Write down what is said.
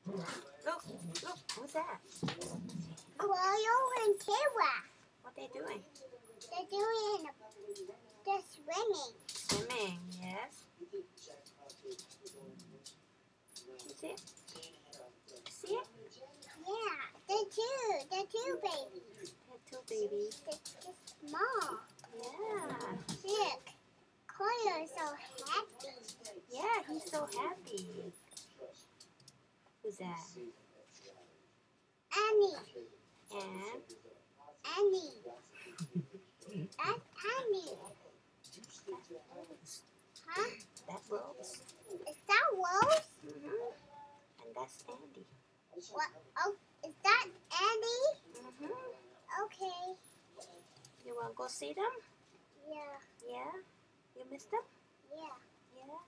Look, look, who's that? Royal and Kira. What they doing? They're doing the swimming. Swimming, yes. You see it? See it? Yeah, the two babies. They're two babies. They're small. Yeah. Look, Koya is so happy. Yeah, he's so happy. Who's that? Annie. And Annie. That's Annie. Huh? that Rose. Is that Rose? And that's Andy. What? Oh, is that Annie? Okay. You want to go see them? Yeah. Yeah? You miss them? Yeah. Yeah?